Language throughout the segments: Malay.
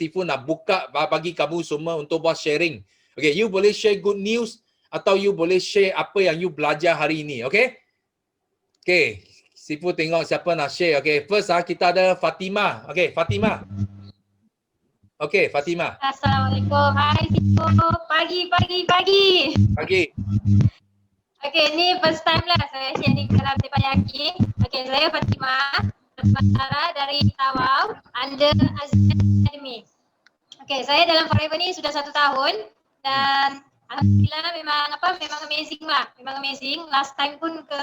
Sifu nak buka bagi kamu semua untuk buat sharing. Okay, you boleh share good news atau you boleh share apa yang you belajar hari ini, okay? Okay, Sifu tengok siapa nak share. Okay, first kita ada Fatimah. Okay, Fatimah. Okay, Fatimah. Assalamualaikum. Hai Sifu. Pagi. Pagi. Okay, ni first time lah saya sharing dalam Teppanyaki. Okay, saya Fatimah. Berbicara dari Tawau under Aziz Academy. Okay, saya dalam Forever ni sudah 1 tahun dan alhamdulillah memang amazing lah. Memang amazing. Last time pun ke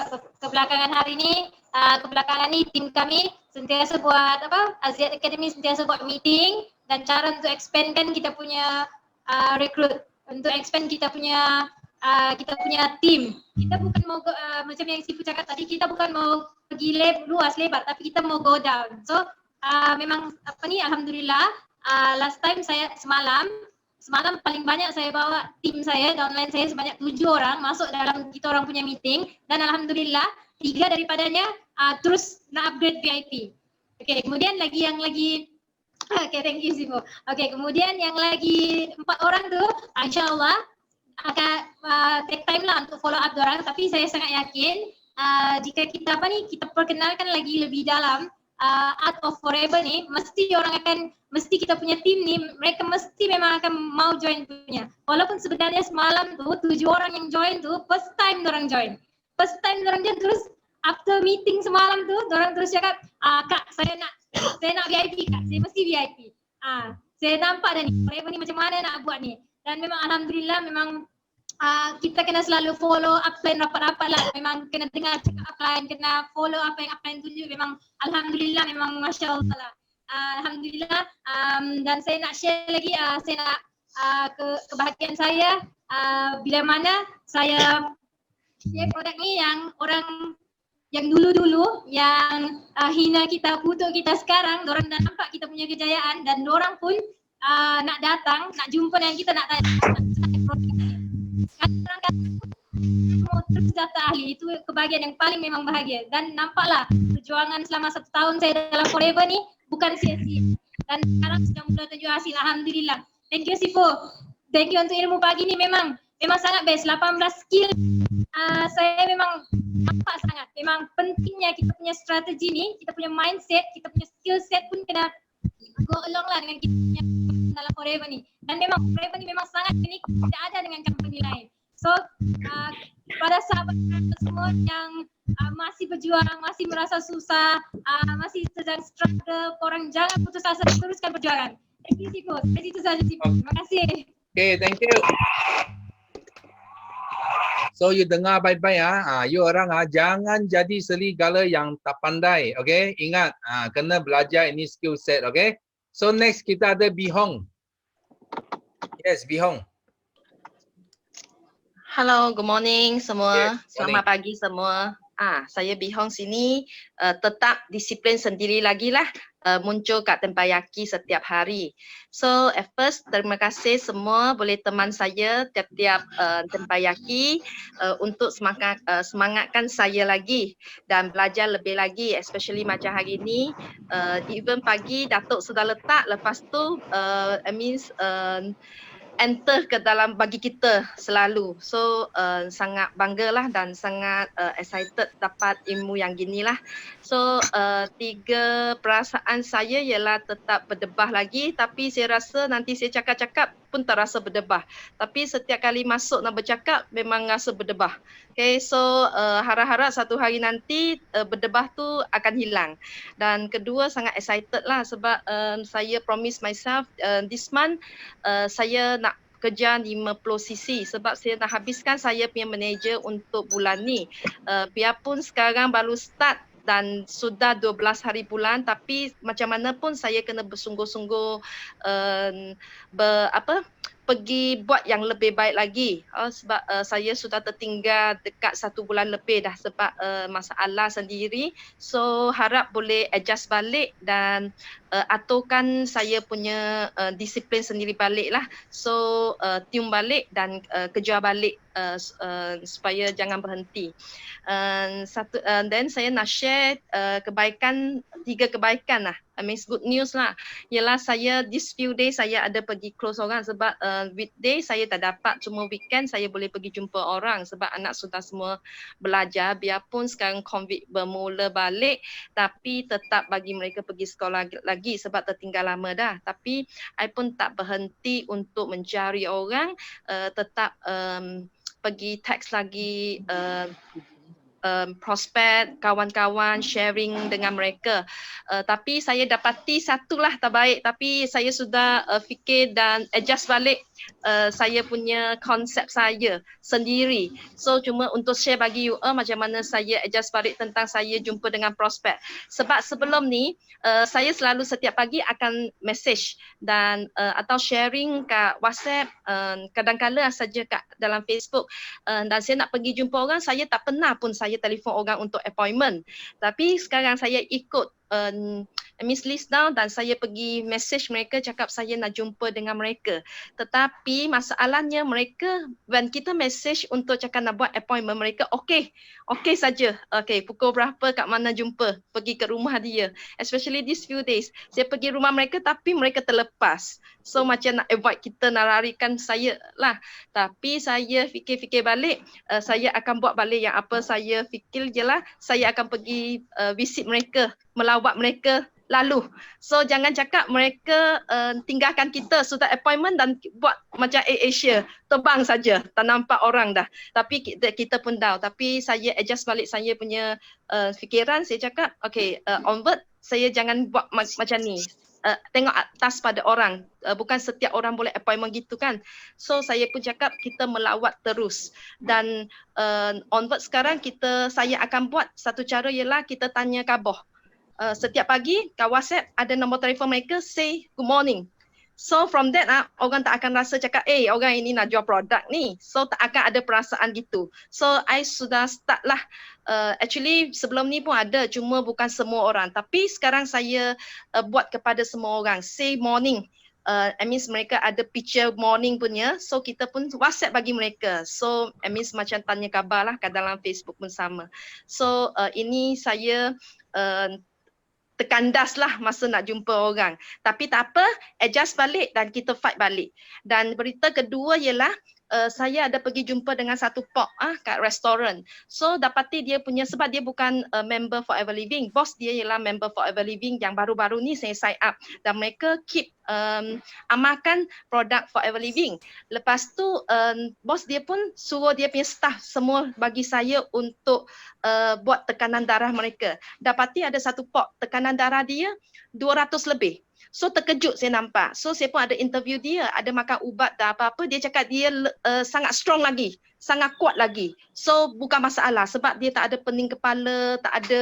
belakangan hari ni, kebelakangan ni tim kami sentiasa buat Aziz Academy sentiasa buat meeting dan cara untuk expandkan kita punya recruit, untuk expand kita punya team. Kita bukan mau macam yang Sifu cakap tadi, kita bukan mau pergi luas lebar tapi kita mau go down. So memang alhamdulillah last time saya semalam paling banyak saya bawa tim saya, downline saya sebanyak 7 orang masuk dalam kita orang punya meeting dan alhamdulillah 3 daripadanya terus nak upgrade VIP. Okay, kemudian okay, thank you Sifu. Okay, kemudian yang lagi 4 orang tu insyaAllah akan take time lah untuk follow up diorang, tapi saya sangat yakin jika kita kita perkenalkan lagi lebih dalam Art of Forever ni, mesti kita punya tim ni mereka mesti memang akan mau join punya. Walaupun sebenarnya semalam tu 7 orang yang join tu first time dorang join. Terus after meeting semalam tu dorang terus cakap, "Kak, saya nak VIP Kak. Saya mesti VIP." Saya nampak dah ni Forever ni macam mana nak buat ni. Dan memang alhamdulillah memang kita kena selalu follow upline rapat-rapat lah. Memang kena dengar cakap upline, kena follow apa yang upline tunjuk. Memang alhamdulillah memang Masya Allah lah. Alhamdulillah dan saya nak share lagi, saya nak kebahagiaan saya bila mana saya share produk ni yang orang yang dulu-dulu yang hina kita, kutuk kita sekarang, dorang dah nampak kita punya kejayaan dan dorang pun nak datang, nak jumpa dengan kita, nak tanya produk kita. Mau terus daftar ahli, itu kebahagiaan yang paling memang bahagia. Dan nampaklah perjuangan selama 1 tahun saya dalam Forever ni bukan sia-sia. Dan sekarang sudah mula tunjuk hasil, alhamdulillah. Thank you Sifu. Thank you untuk ilmu pagi ni, memang sangat best. 18 skill saya memang nampak sangat. Memang pentingnya kita punya strategi ni, kita punya mindset, kita punya skill set pun kena go along lah dengan kita punya dalam Forever ni. Dan memang Forever ni memang sangat unik, tidak ada dengan company lain. So pada sahabat semua yang masih berjuang, masih merasa susah, masih sedang struggle, korang jangan putus asa, teruskan perjuangan. Thank you Sifu. Itu saja Sifu. Terima kasih. Okay, thank you. So you dengar baik-baik you orang jangan jadi serigala yang tak pandai, okay? Ingat kena belajar ini skill set, okay? So next kita ada Bihong. Yes, Bihong. Hello, good morning semua. Yes, Selamat pagi semua. Saya Bihong sini tetap disiplin sendiri lagi lah, muncul kat Teppanyaki setiap hari. So at first terima kasih semua boleh teman saya tiap-tiap Teppanyaki untuk semangatkan saya lagi dan belajar lebih lagi, especially macam hari ni. Even pagi Datuk sudah letak, lepas tu enter ke dalam bagi kita selalu. So sangat banggalah dan sangat excited dapat ilmu yang ginilah. So 3 perasaan saya ialah tetap berdebah lagi, tapi saya rasa nanti saya cakap-cakap pun tak rasa berdebah. Tapi setiap kali masuk nak bercakap memang rasa berdebah. Okay, so harap-harap satu hari nanti berdebah tu akan hilang. Dan kedua sangat excited lah sebab saya promise myself this month saya nak kerja 50 cc sebab saya nak habiskan saya punya manager untuk bulan ni. Biarpun sekarang baru start dan sudah 12 hari bulan, tapi macam mana pun saya kena bersungguh-sungguh pergi buat yang lebih baik lagi sebab saya sudah tertinggal dekat 1 bulan lebih dah sebab masalah sendiri. So harap boleh adjust balik dan aturkan saya punya disiplin sendiri balik lah. So tune balik dan kejar balik supaya jangan berhenti. Then saya nak share kebaikan, 3 kebaikan lah. I mean good news lah. Ialah saya this few days saya ada pergi close orang sebab weekday saya tak dapat, cuma weekend saya boleh pergi jumpa orang sebab anak sudah semua belajar. Biarpun sekarang COVID bermula balik, tapi tetap bagi mereka pergi sekolah lagi sebab tertinggal lama dah. Tapi I pun tak berhenti untuk mencari orang, tetap pergi teks lagi, prospek, kawan-kawan, sharing dengan mereka. Tapi saya dapati satulah terbaik, tapi saya sudah fikir dan adjust balik saya punya konsep saya sendiri. So cuma untuk share bagi you macam mana saya adjust balik tentang saya jumpa dengan prospek. Sebab sebelum ni saya selalu setiap pagi akan message dan atau sharing kat WhatsApp, kadang-kadang saja kat dalam Facebook, dan saya nak pergi jumpa orang, saya tak pernah pun saya telefon orang untuk appointment. Tapi sekarang saya ikut list down dan saya pergi message mereka, cakap saya nak jumpa dengan mereka. Tetapi masalahnya mereka, when kita message untuk cakap nak buat appointment, mereka okey saja. Okey, pukul berapa, kat mana jumpa, pergi ke rumah dia. Especially these few days, saya pergi rumah mereka tapi mereka terlepas. So macam nak avoid kita nak larikan saya lah. Tapi saya fikir-fikir balik, saya akan buat balik yang apa saya fikir je lah. Saya akan pergi visit mereka, melawat mereka lalu. So jangan cakap mereka tinggalkan kita sudah appointment dan buat macam Asia, terbang saja, tak nampak orang dah. Tapi kita pun tahu. Tapi saya adjust balik saya punya fikiran, saya cakap okay, onward saya jangan buat macam ni. Tengok atas pada orang, bukan setiap orang boleh appointment gitu kan. So saya pun cakap kita melawat terus. Dan onward sekarang saya akan buat satu cara ialah kita tanya khabar. Setiap pagi kat WhatsApp ada nombor telefon mereka, say good morning. So from that orang tak akan rasa cakap orang ini nak jual produk ni. So tak akan ada perasaan gitu. So I sudah start lah. Actually sebelum ni pun ada, cuma bukan semua orang. Tapi sekarang saya buat kepada semua orang, say morning. I mean mereka ada picture morning punya, so kita pun WhatsApp bagi mereka. So I mean macam tanya khabar lah kat dalam Facebook pun sama. So ini saya terkandas lah masa nak jumpa orang. Tapi tak apa, adjust balik dan kita fight balik. Dan berita kedua ialah saya ada pergi jumpa dengan satu pop kat restoran. So dapati dia punya, sebab dia bukan member Forever Living. Bos dia ialah member Forever Living yang baru-baru ni saya sign up. Dan mereka keep amalkan produk Forever Living. Lepas tu bos dia pun suruh dia punya staff semua bagi saya untuk buat tekanan darah mereka. Dapati ada satu pop, tekanan darah dia 200 lebih. So terkejut saya nampak. So saya pun ada interview dia, ada makan ubat dan apa-apa. Dia cakap dia sangat strong lagi, sangat kuat lagi. So bukan masalah sebab dia tak ada pening kepala, tak ada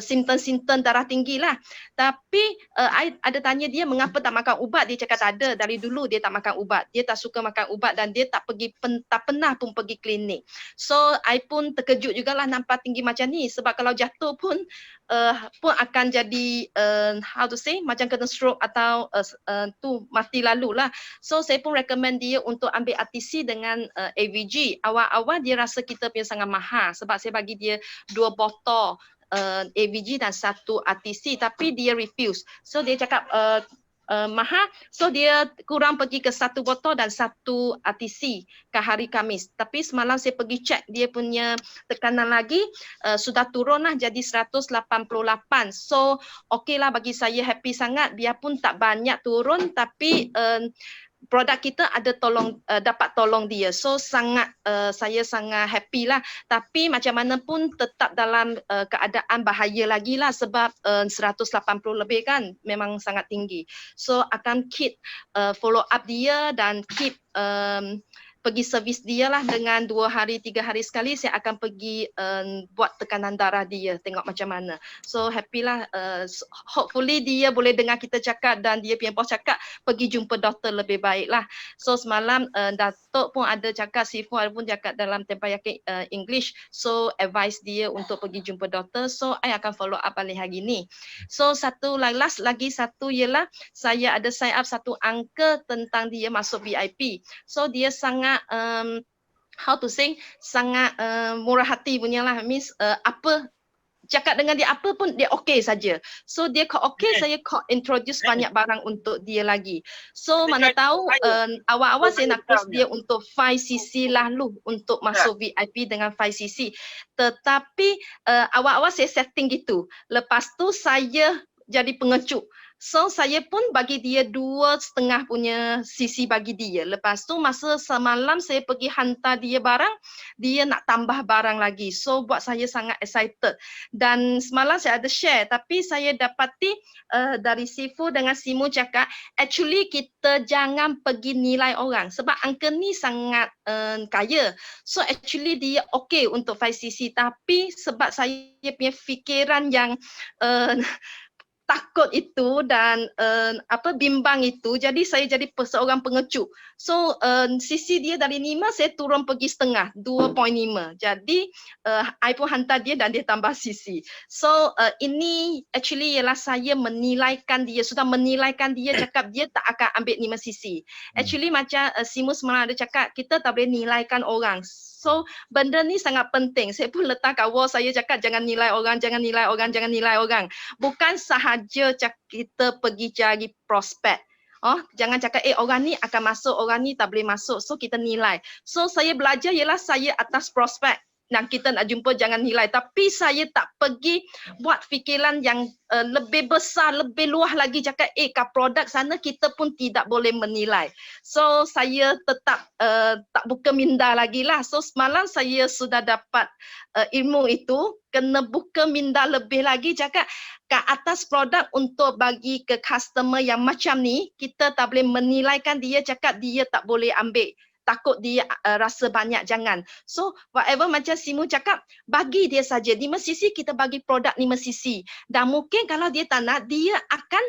simptom-simptom darah tinggi lah. Tapi I ada tanya dia mengapa tak makan ubat. Dia cakap tak ada, dari dulu dia tak makan ubat. Dia tak suka makan ubat dan dia tak pernah pun pergi klinik. So I pun terkejut jugalah nampak tinggi macam ni. Sebab kalau jatuh pun akan jadi how to say, macam kena stroke atau tu mati lalu lah. So saya pun recommend dia untuk ambil RTC dengan AVG. Awal-awal dia rasa kita punya sangat mahal sebab saya bagi dia 2 botol AVG dan 1 RTC, tapi dia refuse. So dia cakap mahal, so dia kurang pergi ke 1 botol dan 1 RTC ke hari Khamis. Tapi semalam saya pergi cek dia punya tekanan lagi sudah turun lah jadi 188. So okey lah, bagi saya happy sangat, biarpun tak banyak turun tapi produk kita ada dapat tolong dia. So saya sangat happy lah. Tapi macam mana pun tetap dalam keadaan bahaya lagi lah sebab 180 lebih kan memang sangat tinggi. So akan keep follow up dia dan keep pergi servis dia lah dengan 2 hari 3 hari sekali saya akan pergi buat tekanan darah dia, tengok macam mana. So happy lah, hopefully dia boleh dengar kita cakap dan dia punya bos cakap pergi jumpa doktor lebih baik lah. So semalam Datuk pun ada cakap, Sifu pun cakap dalam Tempayakin English, so advice dia untuk pergi jumpa doktor. So I akan follow up balik hari ni. So last lagi satu ialah saya ada sign up satu angka tentang dia masuk VIP. So dia sangat how to say, sangat murah hati punya lah. Means apa cakap dengan dia apa pun dia okey saja. So dia okey, saya introduce banyak barang untuk dia lagi. So mana tahu awal-awal saya nak post dia untuk 5cc lalu untuk masuk VIP dengan 5cc. Tetapi awal-awal saya setting gitu. Lepas tu saya jadi pengecut. So saya pun bagi dia 2,5 punya cc bagi dia. Lepas tu masa semalam saya pergi hantar dia barang, dia nak tambah barang lagi. So buat saya sangat excited. Dan semalam saya ada share, tapi saya dapati dari Sifu dengan Simu cakap, actually kita jangan pergi nilai orang sebab uncle ni sangat kaya. So actually dia okay untuk 5cc, tapi sebab saya punya fikiran yang takut itu dan bimbang itu, jadi saya jadi seorang pengecut. So sisi dia dari 5 saya turun pergi setengah, 2.5. Jadi I pun hantar dia dan dia tambah sisi. So ini actually ialah saya menilaikan dia, sudah menilaikan dia, cakap dia tak akan ambil 5 sisi. Actually macam Simus semalam ada cakap, kita tak boleh nilaikan orang. So benda ni sangat penting. Saya pun letak kat wall, saya cakap jangan nilai orang, jangan nilai orang, jangan nilai orang. Bukan sahaja kita pergi cari prospek. Jangan cakap orang ni akan masuk, orang ni tak boleh masuk. So kita nilai. So saya belajar ialah saya atas prospek. Dan kita nak jumpa jangan nilai. Tapi saya tak pergi buat fikiran yang lebih besar, lebih luas lagi cakap kat produk sana kita pun tidak boleh menilai. So saya tetap tak buka minda lagi lah. So semalam saya sudah dapat ilmu itu, kena buka minda lebih lagi cakap ke atas produk untuk bagi ke customer yang macam ni, kita tak boleh menilaikan dia, cakap dia tak boleh ambil. Takut dia rasa banyak, jangan. So whatever macam Simu cakap, bagi dia saja 5cc, kita bagi produk 5cc. Dan mungkin kalau dia tak nak, dia akan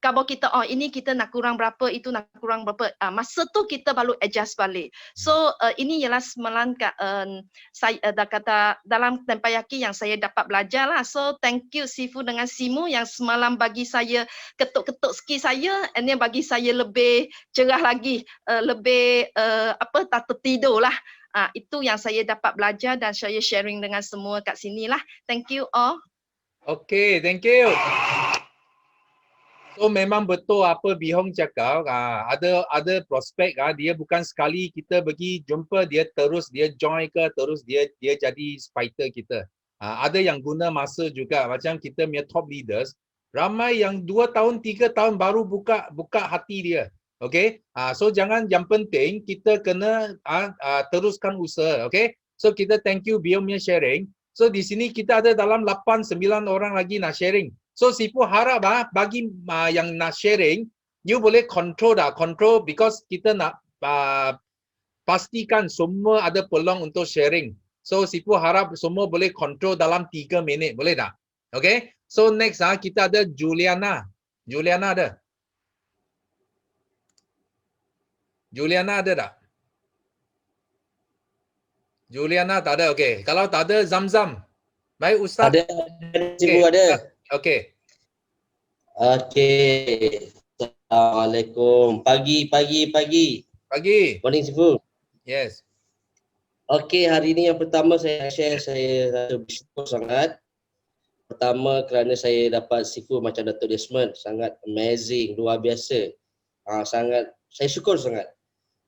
kalau kita ini kita nak kurang berapa, itu nak kurang berapa, masa tu kita baru adjust balik. So ini ialah semalam saya dah kata dalam tempayaki yang saya dapat belajar lah. So thank you Sifu dengan Simu yang semalam bagi saya ketuk-ketuk skill saya, and then bagi saya lebih cerah lagi, lebih tak tertidur lah. Itu yang saya dapat belajar dan saya sharing dengan semua kat sini lah. Thank you all. Okay, thank you. So memang betul apa Bihong cakap, ada prospek dia bukan sekali kita pergi jumpa dia terus dia join ke, terus dia jadi fighter kita. Ada yang guna masa juga, macam kita punya top leaders, ramai yang 2 tahun 3 tahun baru buka hati dia. Okay, so jangan, yang penting kita kena teruskan usaha. Okay, so kita thank you Bihong punya sharing. So di sini kita ada dalam 8-9 orang lagi nak sharing. So Sifu harap bagi yang nak sharing, you boleh control because kita nak pastikan semua ada peluang untuk sharing. So Sifu harap semua boleh control dalam 3 minit, boleh tak? Okay, so next kita ada Juliana. Juliana ada? Juliana ada tak? Juliana tak ada, okay. Kalau tak ada, Zamzam. Baik Ustaz. Ada, Sifu ada. Okay. Okay. Assalamualaikum. Pagi. Pagi. Morning Sifu. Yes. Okay, hari ni yang pertama saya share, saya rasa bersyukur sangat. Pertama kerana saya dapat Sifu macam Dato' Desmond, sangat amazing, luar biasa. Sangat, saya syukur sangat.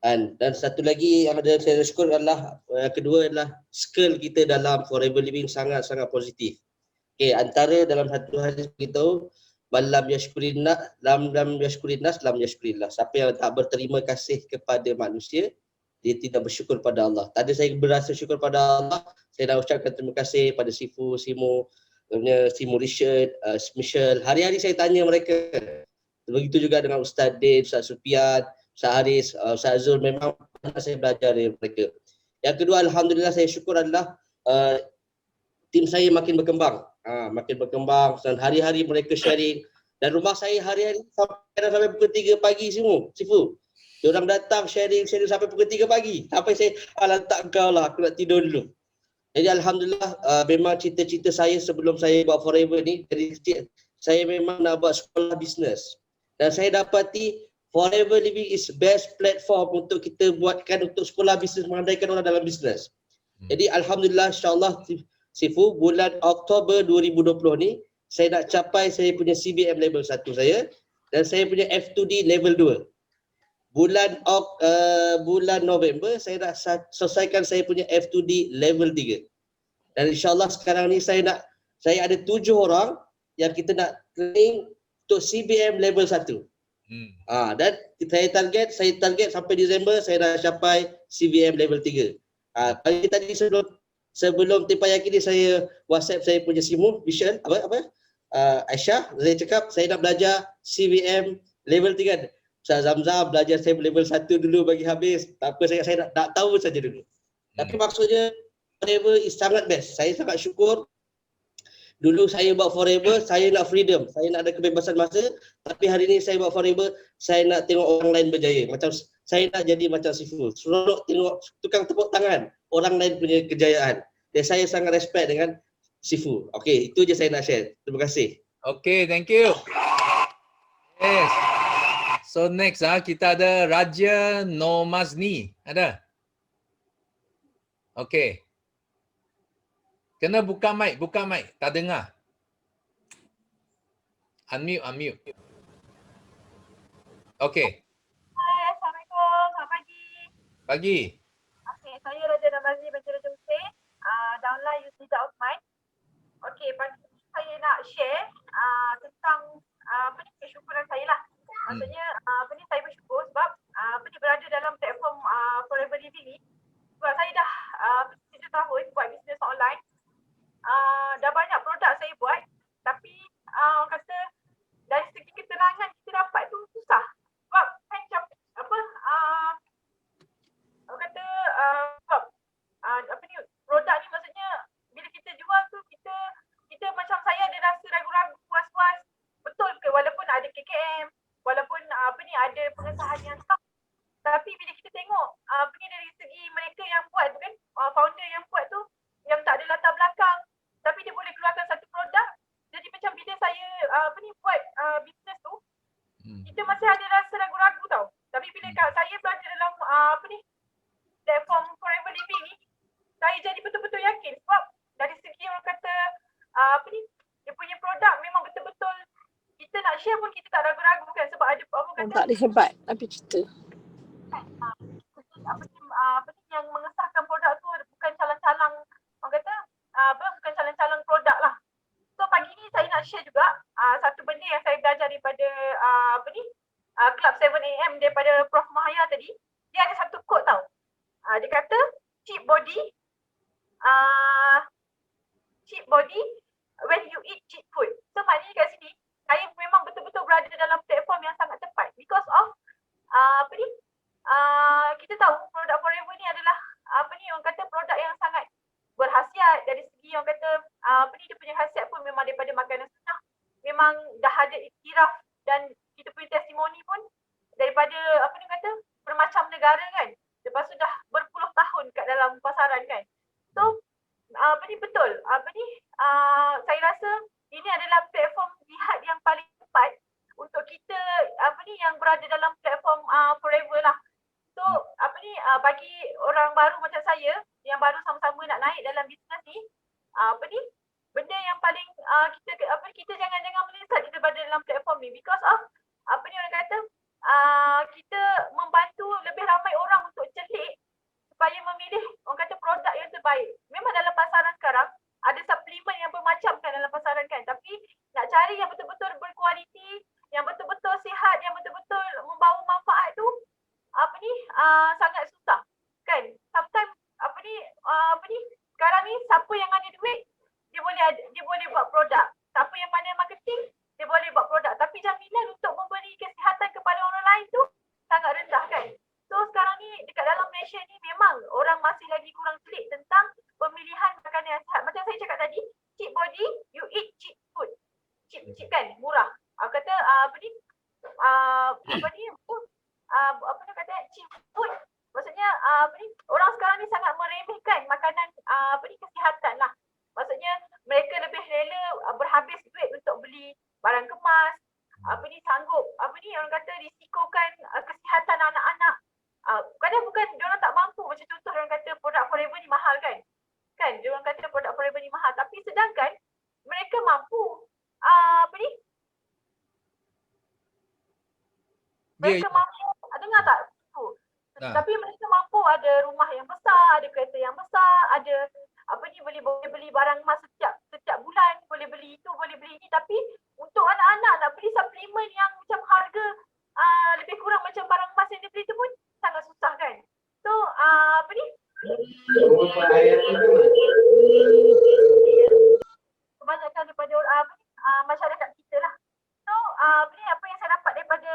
Dan satu lagi yang ada saya syukur adalah, yang kedua adalah skill kita dalam Forever Living sangat-sangat positif. Okay, antara dalam satu hadis beritahu, lam yashkurinnas lam yashkurillah. Siapa yang tak berterima kasih kepada manusia, dia tidak bersyukur pada Allah. Tadi saya berasa syukur pada Allah, saya dah ucapkan terima kasih pada Sifu, Simu, Simu Richard, Michelle. Hari-hari saya tanya mereka. Begitu juga dengan Ustaz Din, Ustaz Sufian, Ustaz Haris, Ustaz Zul, memang saya belajar dari mereka. Yang kedua, alhamdulillah saya syukur adalah tim saya makin berkembang. Dan hari-hari mereka sharing, dan rumah saya hari-hari sampai pukul 3 pagi semua, Sifu. Diorang datang sharing sampai pukul 3 pagi. Sampai saya, tak kau lah, aku nak tidur dulu. Jadi alhamdulillah, memang cita-cita saya sebelum saya buat Forever ni, dari kecil saya memang nak buat sekolah bisnes. Dan saya dapati Forever Living is best platform untuk kita buatkan untuk sekolah bisnes, mengandaikan orang dalam bisnes. Jadi alhamdulillah, insyaAllah Sifu, bulan Oktober 2020 ni saya nak capai saya punya CBM level 1 saya dan saya punya F2D level 2. Bulan November saya nak selesaikan saya punya F2D level 3. Dan insyaAllah sekarang ni saya ada 7 orang yang kita nak training untuk CBM level 1. Dan saya target sampai Disember saya dah capai CBM level 3. Pagi tadi sebelum Tipayaki ni saya WhatsApp saya punya Simu Vision Aisyah, saya cakap saya nak belajar CBM level 3. Ustaz Zamzam belajar saya level 1 dulu bagi habis. Tak apa, saya nak tahu saja dulu. Tapi maksudnya Forever is sangat best. Saya sangat syukur. Dulu saya buat Forever, saya nak freedom. Saya nak ada kebebasan masa. Tapi hari ni saya buat Forever, saya nak tengok orang lain berjaya. Macam saya nak jadi macam Sifu. Seronok tengok tukang tepuk tangan orang lain punya kejayaan. Dan saya sangat respect dengan Sifu. Okey, itu je saya nak share. Terima kasih. Okay, thank you. Yes. So next kita ada Raja Nomazni. Ada? Okay. Kena buka mic. Tak dengar. Unmute. Okay. Hai, Assalamualaikum. Selamat pagi. Pagi. Okey, saya Raja Namazni binti Raja Hussein. Downline Yusni Osman. Okey, pagi ni saya nak share tentang kesyukuran saya lah. Maksudnya saya bersyukur sebab berada dalam platform Forever Living ni. Sebab saya dah 7 tahun buat bisnes online. Dah banyak produk saya buat, tapi orang kata dari segi ketenangan kita dapat tu susah. Sebab macam orang kata produk ni maksudnya bila kita jual tu kita macam saya ada rasa ragu-ragu, was-was, betul ke walaupun ada KKM, walaupun ada pengesahan yang sah. Tapi bila kita tengok dari segi mereka yang buat tu kan, founder yang buat tu yang tak ada latar belakang, tapi dia boleh keluarkan satu produk. Jadi macam bila saya buat bisnes tu, kita masih ada rasa ragu-ragu tau. Tapi bila saya berada dalam platform Forever Living ni, saya jadi betul-betul yakin sebab dari segi orang kata dia punya produk memang betul-betul kita nak share pun kita tak ragu-ragu kan, sebab ada orang kata tak ada hebat tapi cerita. Yang mengesahkan produk tu bukan calang-calang orang kata bukan calang-calang produk lah. So pagi ni saya nak share juga satu benda yang saya belajar daripada Club 7am daripada Prof Mahaya tadi. Dia ada satu quote tau. Dia kata cheap body when you eat cheap food. So maknanya kat sini saya memang betul-betul berada dalam platform yang sangat tepat because of kita tahu produk Forever ni adalah orang kata produk yang sangat berkhasiat dari segi orang kata dia punya khasiat pun memang daripada makanan sunnah. Memang dah ada iktiraf dan kita punya testimoni pun daripada bermacam negara kan. Lepas tu dah berpuluh tahun kat dalam pasaran kan. So betul. Saya rasa ini adalah platform jihad yang paling tepat untuk kita yang berada dalam platform Forever lah. So bagi orang baru macam saya yang baru sama-sama nak naik dalam bisnes ni, benda yang paling kita jangan melesat kita berada dalam platform ni because of orang kata kita membantu lebih ramai orang untuk celik supaya memilih orang kata produk yang terbaik. Memang dalam pasaran sekarang ada suplemen yang bermacam kan dalam pasaran kan, tapi nak cari yang betul-betul berkualiti, yang betul-betul sihat, yang betul-betul membawa manfaat tu sangat susah kan. Sometimes sekarang ni siapa yang ada duit dia boleh buat produk, siapa yang pandai marketing dia boleh buat produk, tapi jaminan untuk memberi kesihatan kepada orang lain tu sangat rendah kan. So sekarang ni dekat dalam Malaysia ni memang orang masih lagi kurang selit tentang pemilihan makanan yang sihat. Macam saya cakap tadi, cheap body you eat cheap food. Cheap kan, murah. Kata cheap food berisikokan kesihatan anak-anak. Kadang bukan diorang tak mampu, macam contoh diorang kata produk Forever ni mahal kan. Kan diorang kata produk Forever ni mahal, tapi sedangkan mereka mampu mereka mampu, dengar tak? Tapi mereka mampu ada rumah yang besar, ada kereta yang besar, ada boleh beli barang emas setiap bulan, boleh beli itu, boleh beli ini, tapi untuk anak-anak nak beli suplemen yang macam harga lebih kurang macam barang emas yang dia beli tu pun sangat susah kan. So kebanyakan daripada masyarakat kita lah. So apa yang saya dapat daripada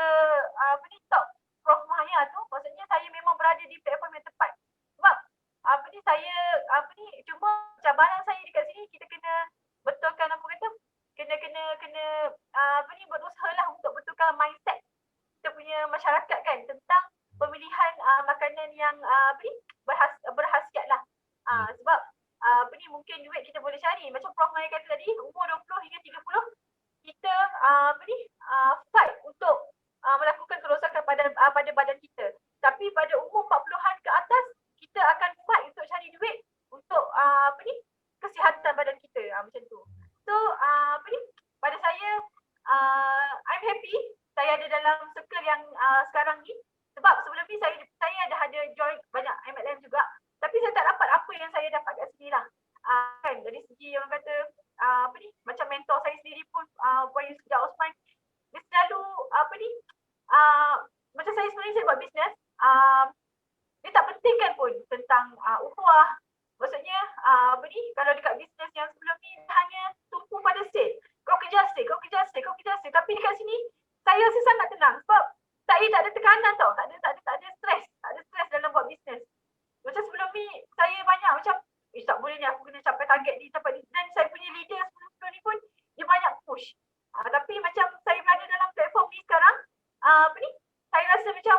talk Prof Mahia tu, maksudnya saya memang berada di platform yang tepat. Sebab saya cuma cabaran saya dekat sini, kita kena betulkan kena berusaha lah untuk betulkan mindset kita punya masyarakat kan tentang pemilihan makanan yang berhasiat lah. Sebab mungkin duit kita boleh cari, macam Prof Mahia kata tadi, umur 20 hingga 30 kita fight untuk melakukan kerosakan pada badan kita. Tapi pada umur 40-an ke atas, kita akan fight untuk cari duit untuk kesihatan badan kita, macam tu. So pada saya I'm happy saya ada dalam circle yang sekarang ni, sebab sebelum ni saya dah ada join banyak MLM juga, tapi saya tak dapat apa yang saya dapat kat sini lah. Kan dari segi orang kata macam mentor saya sendiri pun Puan Yusda Osman, dia selalu macam saya sebenarnya saya buat bisnes, dia tak pentingkan pun tentang ukhuwah. Maksudnya kalau dekat bisnes yang sebelum ni hanya tumpu pada sale. Kau kejar sale. Tapi dekat sini saya rasa sangat tenang sebab saya tak ada tekanan tau, tak ada stres dalam buat bisnes. Macam sebelum ni saya banyak macam tak boleh ni, aku kena capai target ni, dan saya punya leader sebelum ni pun dia banyak push. Tapi macam saya berada dalam platform ni sekarang, saya rasa macam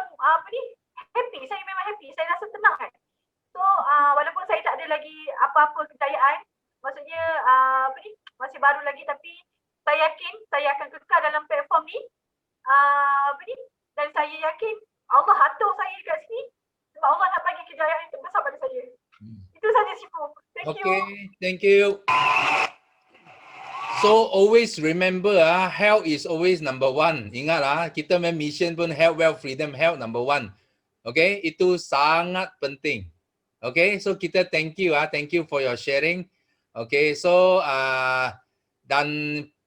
happy, saya memang happy, saya rasa tenang kan. So walaupun saya tak ada lagi apa-apa kejayaan, maksudnya masih baru lagi, tapi saya yakin saya akan kekal dalam platform ni. Dan saya yakin Allah atur saya dekat sini sebab Allah nak bagi kejayaan yang besar pada saya. Itu saja Sifu. Thank you. Thank you. So always remember health is always number one. Ingat kita main mission pun health, wealth, freedom, health number one. Okay, itu sangat penting. Okay, so kita thank you for your sharing. Okay, so dan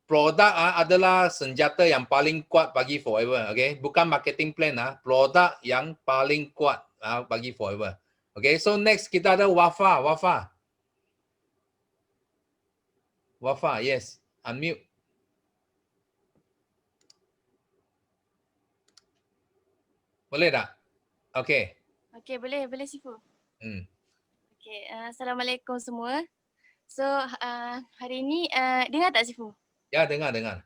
produk adalah senjata yang paling kuat bagi Forever. Okay, bukan marketing plan produk yang paling kuat bagi Forever. Okay, so next kita ada Wafa, yes, unmute. Boleh tak? Okay. Okay, boleh Sifu. Okay, Assalamualaikum semua. So, hari ni dengar tak Sifu? Ya, dengar. Dengar,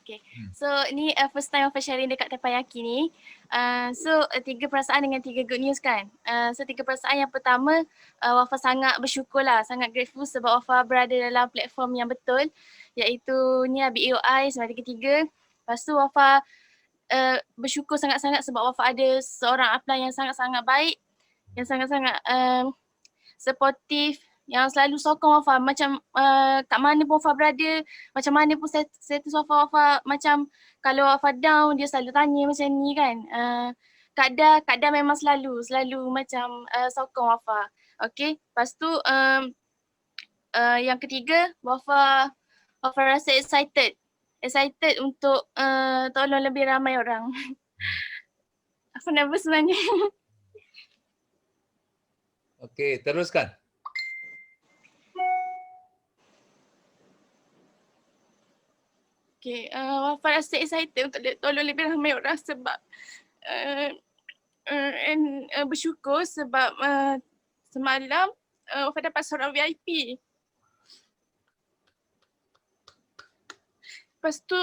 okay. So, ni first time of sharing dekat Teppanyaki ni. So, 3 perasaan dengan 3 good news kan. So, 3 perasaan yang pertama, Wafa sangat bersyukur lah, sangat grateful sebab Wafa berada dalam platform yang betul, iaitu ni BAOI 933. Lepas tu Wafa bersyukur sangat-sangat sebab Wafa ada seorang upline yang sangat-sangat baik, yang sangat-sangat supportive, yang selalu sokong Wafa macam kat mana pun Wafa berada, macam mana pun status Wafa macam kalau Wafa down dia selalu tanya macam ni kan. Kak Da memang selalu macam sokong Wafa. Okay, lepas tu yang ketiga, Wafa rasa excited untuk tolong lebih ramai orang. Aku nervous sebenarnya. Okay, teruskan. Okay, Wafa rasa excited untuk tolong lebih ramai orang sebab bersyukur sebab semalam Wafa dapat seorang VIP. Lepas tu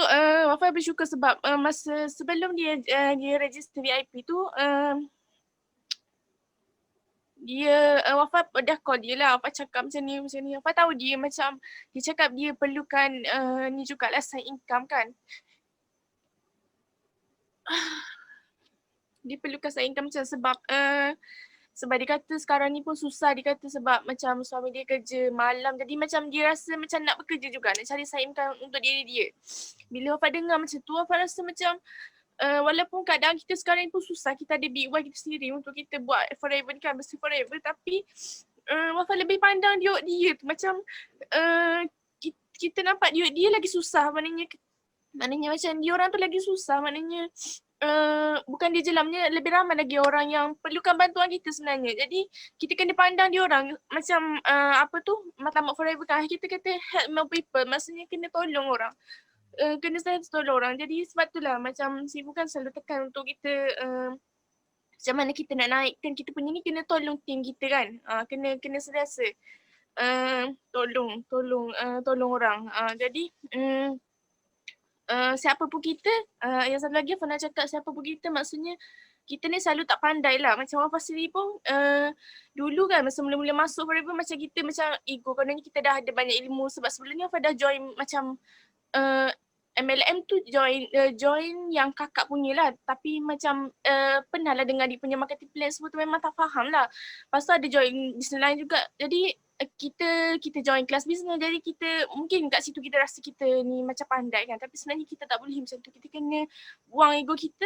Wafa bersyukur sebab masa sebelum dia register VIP tu Wafa dah call dia lah, Wafa cakap macam ni. Wafa tahu dia macam, dia cakap dia perlukan ni jugalah side income kan. dia perlukan side income macam sebab dia kata sekarang ni pun susah, dia kata sebab macam suami dia kerja malam, jadi macam dia rasa macam nak bekerja juga, nak cari side income untuk diri dia. Bila Wafat dengar macam tu, Wafat rasa macam walaupun keadaan kita sekarang ni pun susah, kita ada big one kita sendiri untuk kita buat forever kan, mesti forever, tapi Wafat lebih pandang dia tu macam kita nampak dia lagi susah, maknanya macam dia orang tu lagi susah, maknanya bukan dia je lah, lebih ramai lagi orang yang perlukan bantuan kita sebenarnya. Jadi kita kena pandang dia orang macam matlamat forever kan, kita kata help more people, maksudnya kena tolong orang. Kena selalu tolong orang. Jadi sebab itulah macam Sifu kan selalu tekan untuk kita macam mana kita nak naikkan kita punya ni, kena tolong team kita kan. Kena sentiasa tolong orang. Jadi siapa pun kita, yang satu lagi pernah cakap siapa pun kita, maksudnya kita ni selalu tak pandai lah. Macam Wafat sendiri pun dulu kan masa mula-mula masuk forever macam kita macam ego, kononnya kita dah ada banyak ilmu sebab sebelum ni Wafat dah join macam MLM tu join yang kakak punya lah, tapi macam pernah lah dengar dia punya marketing plan semua tu, memang tak faham lah. Lepas tu ada join bisnes lain juga, jadi kita join kelas bisnes, jadi kita mungkin kat situ kita rasa kita ni macam pandai kan, tapi sebenarnya kita tak boleh macam tu. Kita kena buang ego kita,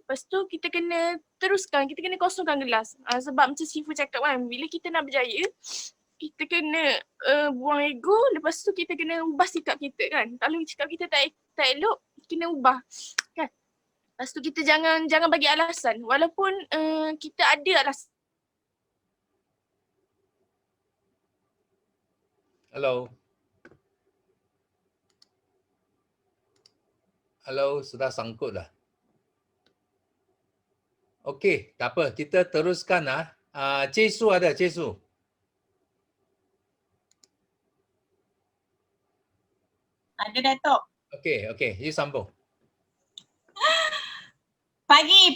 lepas tu kita kena teruskan, kita kena kosongkan gelas. Sebab macam Sifu cakap kan, bila kita nak berjaya, kita kena buang ego, lepas tu kita kena ubah sikap kita kan. Kalau sikap kita tak elok, kena ubah kan. Lepas tu kita jangan bagi alasan, walaupun kita ada alasan. Hello, sudah sangkut dah. Okey, tak apa. Kita teruskan lah. Cik Su ada, Cik Su. Ada Datuk. Okey, you sambung. Pagi.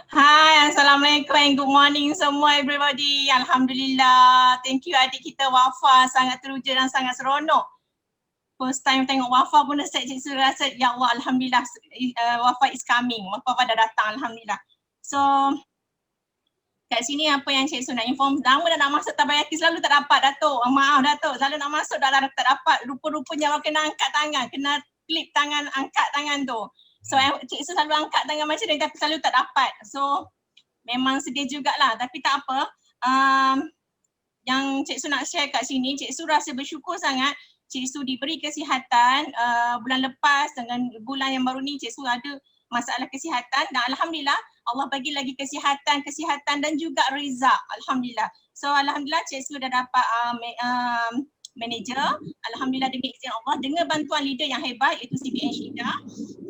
Hai, Assalamualaikum and good morning semua everybody. Alhamdulillah. Thank you adik kita Wafa, sangat teruja dan sangat seronok. First time tengok Wafa pun dah set Cik Su rasa, ya Allah, Alhamdulillah Wafa is coming. Wafa dah datang, Alhamdulillah. So, kat sini apa yang Cik Su nak inform, lama dah nak masuk tabayaki selalu tak dapat Datuk. Maaf Datuk, selalu nak masuk dah tak dapat. Rupa-rupanya kena angkat tangan, kena klik tangan, angkat tangan tu. So Cik Su selalu angkat tangan macam ni tapi selalu tak dapat. So memang sedih jugalah, tapi tak apa. Yang Cik Su nak share kat sini, Cik Su rasa bersyukur sangat. Cik Su diberi kesihatan bulan lepas dengan bulan yang baru ni Cik Su ada masalah kesihatan dan Alhamdulillah Allah bagi lagi kesihatan dan juga rezak. Alhamdulillah. So Alhamdulillah Cik Su dah dapat manager. Alhamdulillah dengan izin Allah, dengan bantuan leader yang hebat iaitu CBN Syida.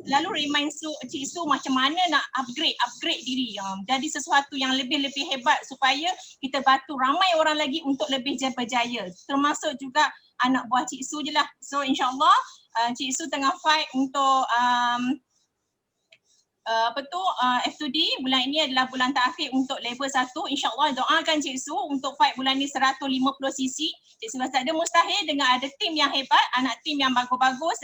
Lalu remind Cik Su macam mana nak upgrade diri. Jadi sesuatu yang lebih hebat supaya kita bantu ramai orang lagi untuk lebih berjaya. Termasuk juga anak buah Cik Su je lah. So insyaAllah Cik Su tengah fight untuk F2D. Bulan ini adalah bulan terakhir untuk level 1. InsyaAllah doakan Cik Su untuk fight bulan ni 150cc. Cik Su rasa ada mustahil dengan ada tim yang hebat, anak tim yang bagus-bagus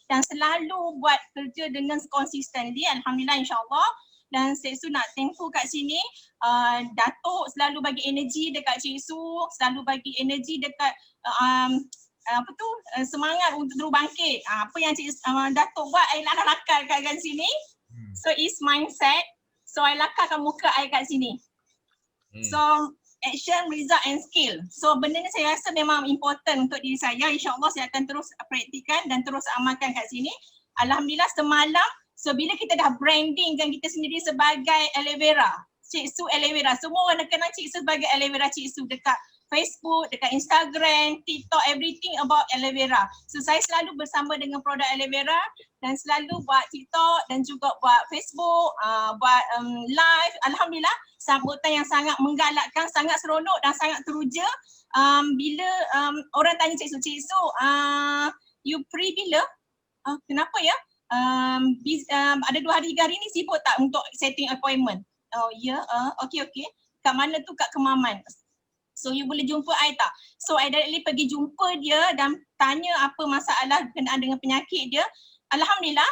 dan selalu buat kerja dengan konsisten. Alhamdulillah insyaAllah. Dan Cik Su nak thankful kat sini, Datuk selalu bagi energi dekat Cik Su, selalu bagi energi dekat semangat untuk terus bangkit. Apa yang Datuk buat, I lakar kat sini. So it's mindset. So I lakarkan muka I kat sini. So action, result and skill. So benda ni saya rasa memang important untuk diri saya. InsyaAllah saya akan terus praktikan dan terus amalkan kat sini. Alhamdulillah semalam, so bila kita dah brandingkan kita sendiri sebagai Aloe Vera, Cik Su Aloe Vera. Semua orang nak kenal Cik Su sebagai Aloe Vera Cik Su dekat Facebook, dekat Instagram, TikTok, everything about aloe vera. So saya selalu bersama dengan produk aloe vera dan selalu buat TikTok dan juga buat Facebook, buat live. Alhamdulillah sambutan yang sangat menggalakkan, sangat seronok dan sangat teruja. Bila orang tanya Cik Su, you free bila? Kenapa ya? Ada 2 hari 3 hari ni sibuk tak untuk setting appointment? Oh ya, okay. Kat mana tu? Kat Kemaman. So you boleh jumpa I tak? So I directly pergi jumpa dia dan tanya apa masalah berkenaan dengan penyakit dia. Alhamdulillah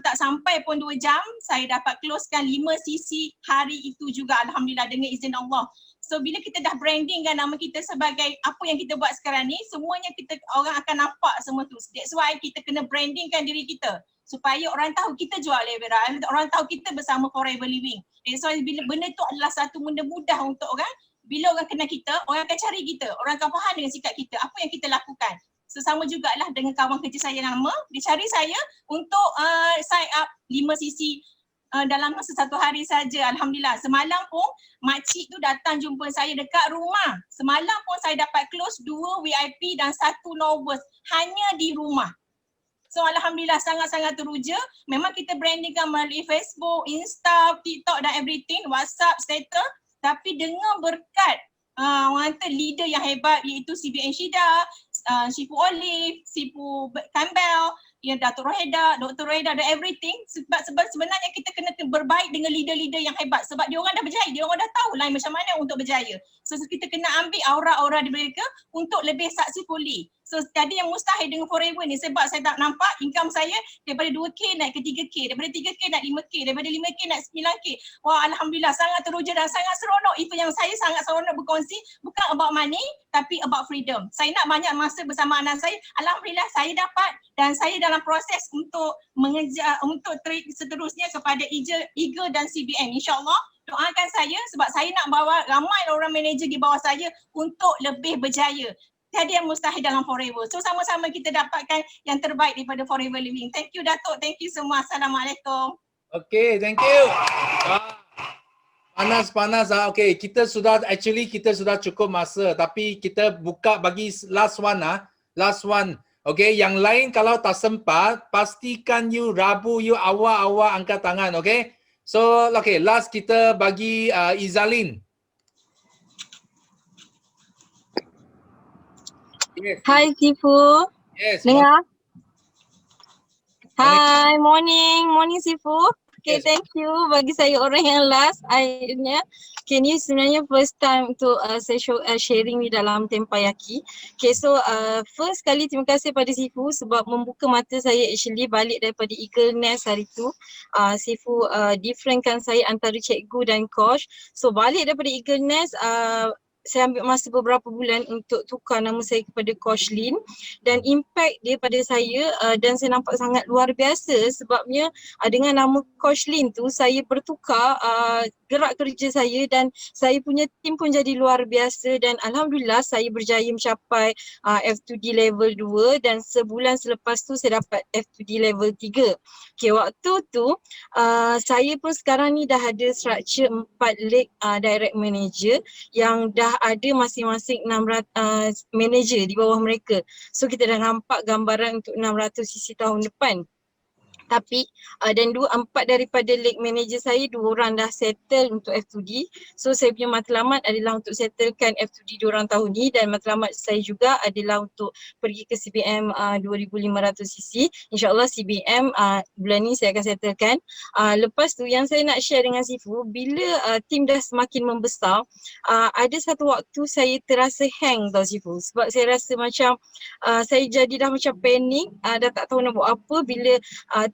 tak sampai pun 2 jam saya dapat closekan 5 sisi hari itu juga, alhamdulillah, dengan izin Allah. So bila kita dah brandingkan nama kita sebagai apa yang kita buat sekarang ni, semuanya orang akan nampak semua tu. That's why kita kena brandingkan diri kita supaya orang tahu kita jual aloe vera, orang tahu kita bersama Forever Living. That's why bila benda tu adalah satu benda mudah untuk orang, bila orang kenal kita, orang akan cari kita, orang akan faham dengan sikap kita, apa yang kita lakukan. So sama jugalah dengan kawan kerja saya yang lama, dia cari saya untuk sign up 5 sisi dalam masa 1 hari saja. Alhamdulillah. Semalam pun makcik tu datang jumpa saya dekat rumah. Semalam pun saya dapat close 2 VIP dan 1 Novus hanya di rumah. So alhamdulillah sangat-sangat teruja. Memang kita brandingkan melalui Facebook, Insta, TikTok dan everything, WhatsApp, status. Tapi dengan berkat orang kata leader yang hebat iaitu CBN Shida, Sifu Olive, Sifu Campbell, Datuk Roheda, Dr. Roheda dan everything, sebab sebenarnya kita kena berbaik dengan leader-leader yang hebat sebab dia orang dah berjaya, dia orang dah tahu lain macam mana untuk berjaya. So kita kena ambil aura-aura di mereka untuk lebih successfully. So tadi yang mustahil dengan Forever ni sebab saya tak nampak income saya daripada 2K naik ke 3K, daripada 3K naik 5K, daripada 5K naik 9K. Wah, alhamdulillah sangat teruja dan sangat seronok. Itu yang saya sangat seronok berkongsi, bukan about money tapi about freedom. Saya nak banyak masa bersama anak saya. Alhamdulillah saya dapat dan saya dalam proses untuk mengejar untuk seterusnya kepada Eagle dan CBN. InsyaAllah doakan saya sebab saya nak bawa ramai orang manager di bawah saya untuk lebih berjaya. Tiada yang mustahil dalam Forever. So sama-sama kita dapatkan yang terbaik daripada Forever Living. Thank you Datuk, thank you semua. Assalamualaikum. Okay, thank you. Panas. Okay, kita sudah cukup masa tapi kita buka bagi last one. Last one. Okay, yang lain kalau tak sempat, pastikan you Rabu you awal-awal angkat tangan, okay? So, okay, last kita bagi Izalin. Yes. Hi Sifu. Yes. Dengar? Hi, morning Sifu. Okay, Yes. thank you bagi saya orang yang last akhirnya. Okay, ni sebenarnya first time untuk saya sharing di dalam Tempayaki. Okay, so first kali terima kasih pada Sifu sebab membuka mata saya actually balik daripada Eagle Nest hari tu. Sifu differentkan saya antara cikgu dan coach. So balik daripada Eagle Nest, saya ambil masa beberapa bulan untuk tukar nama saya kepada Coach Lin dan impact dia pada saya dan saya nampak sangat luar biasa sebabnya dengan nama Coach Lin tu saya bertukar gerak kerja saya dan saya punya tim pun jadi luar biasa dan alhamdulillah saya berjaya mencapai F2D level 2 dan sebulan selepas tu saya dapat F2D level 3. Okay, waktu tu saya pun sekarang ni dah ada structure 4 leg direct manager yang dah ada masing-masing 600 manager di bawah mereka. So kita dah nampak gambaran untuk 600 sisi tahun depan. Tapi dan 4 daripada leg manager saya 2 orang dah settle untuk F2D. So saya punya matlamat adalah untuk settlekan F2D 2 orang tahun ni dan matlamat saya juga adalah untuk pergi ke CBM 2500 cc. InsyaAllah CBM bulan ni saya akan settlekan. Lepas tu yang saya nak share dengan Sifu, bila tim dah semakin membesar, ada satu waktu saya terasa hang tau Sifu. Sebab saya rasa macam saya jadi dah macam panik, dah tak tahu nak buat apa bila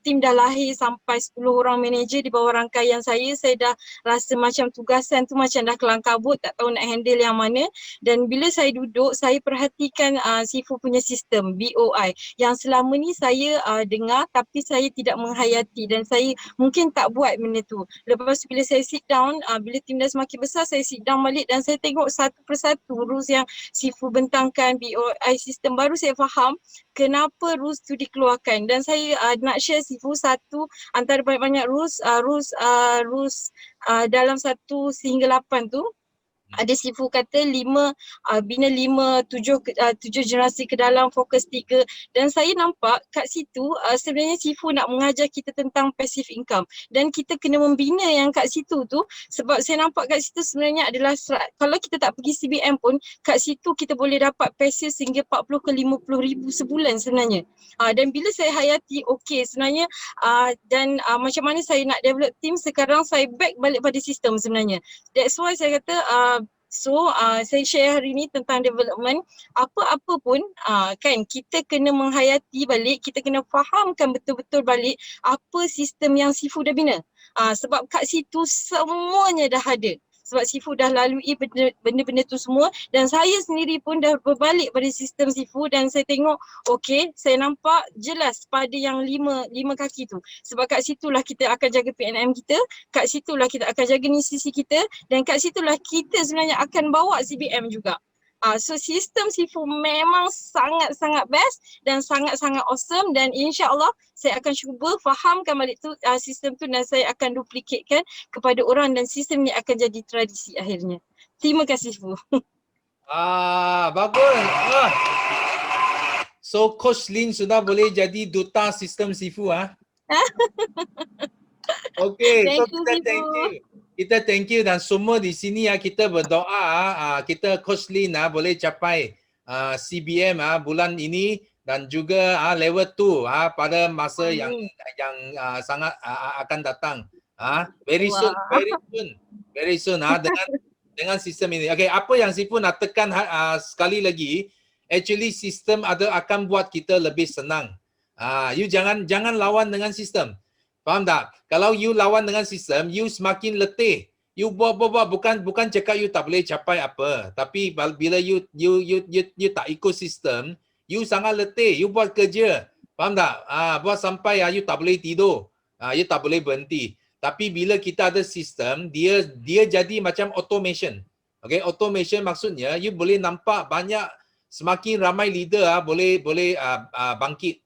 tim dah lahir sampai 10 orang manager di bawah rangkaian saya dah rasa macam tugasan tu macam dah kelang kabut, tak tahu nak handle yang mana. Dan bila saya duduk, saya perhatikan Sifu punya sistem BOI yang selama ni saya dengar tapi saya tidak menghayati dan saya mungkin tak buat benda tu. Lepas tu bila saya sit down, bila tim dah semakin besar, saya sit down balik dan saya tengok satu persatu rules yang Sifu bentangkan, BOI sistem, baru saya faham kenapa rules tu dikeluarkan. Dan saya nak share Sifu satu antara banyak-banyak rules dalam 1 sehingga 8 tu. Ada Sifu kata 5 bina 5, 7 generasi ke dalam, fokus 3 dan saya nampak kat situ sebenarnya Sifu nak mengajar kita tentang passive income dan kita kena membina yang kat situ tu sebab saya nampak kat situ sebenarnya adalah kalau kita tak pergi CBM pun kat situ kita boleh dapat passive sehingga 40 ke 50 ribu sebulan sebenarnya. Dan bila saya hayati okey sebenarnya dan macam mana saya nak develop team, sekarang saya back balik pada sistem sebenarnya. That's why saya kata So saya share hari ni tentang development. Apa-apa pun kan kita kena menghayati balik, kita kena fahamkan betul-betul balik apa sistem yang Sifu dah bina. Sebab kat situ semuanya dah ada. Sebab Sifu dah lalui benda-benda tu semua dan saya sendiri pun dah berbalik pada sistem Sifu dan saya tengok okey, saya nampak jelas pada yang lima kaki tu. Sebab kat situlah kita akan jaga PNM kita, kat situlah kita akan jaga nutrisi kita dan kat situlah kita sebenarnya akan bawa CBM juga. So sistem Sifu memang sangat-sangat best dan sangat-sangat awesome dan insya-Allah saya akan cuba fahamkan balik tu sistem tu dan saya akan duplikatkan kepada orang dan sistem ni akan jadi tradisi akhirnya. Terima kasih Sifu. Bagus. So Coach Lin sudah boleh jadi duta sistem Sifu Okay, so kita thank you. Kita thank you dan semua di sini kita berdoa kita Coach Lin boleh capai CBM bulan ini dan juga level 2 pada masa yang sangat akan datang. Very soon dengan sistem ini. Okay, apa yang Sifu nak tekan sekali lagi, actually sistem akan buat kita lebih senang. You jangan lawan dengan sistem. Faham tak? Kalau you lawan dengan sistem, you semakin letih. You buat bukan cakap you tak boleh capai apa, tapi bila you tak ikut sistem, you sangat letih. You buat kerja. Faham tak? Buat sampai you tak boleh tidur. You tak boleh berhenti. Tapi bila kita ada sistem, dia jadi macam automation. Okay, automation maksudnya you boleh nampak banyak semakin ramai leader boleh bangkit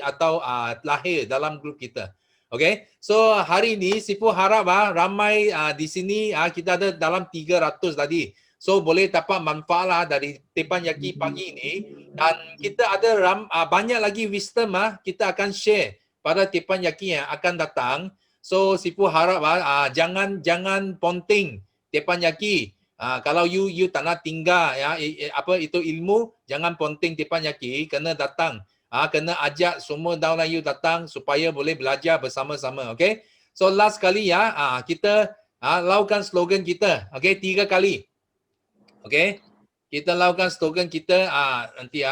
atau lahir dalam grup kita. Okay, so hari ini Sifu harap ramai di sini kita ada dalam 300 tadi. So boleh dapat manfaat dari Teppanyaki pagi ini dan kita ada banyak lagi wisdom kita akan share pada Teppanyaki yang akan datang. So Sifu harap jangan ponting Teppanyaki. Kalau you tak nak tinggal itu ilmu, jangan ponting Teppanyaki, kena datang. Kena ajak semua downline you datang supaya boleh belajar bersama-sama. Okay. So last kali kita lakukan slogan kita. Okay, 3 kali. Okay. Kita lakukan slogan kita nanti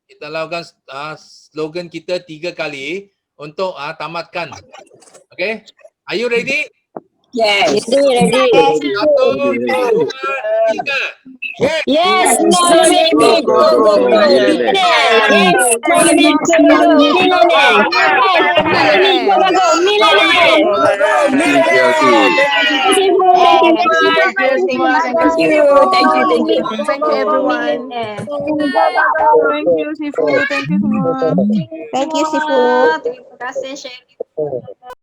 kita lakukan slogan kita 3 kali untuk tamatkan. Okay. Are you ready? Yes. Ready. 1, 2, 3. Yes. Thank you everyone. Thank you Sifu. Thank you semua. Thank you Sifu. Terima kasih sharing.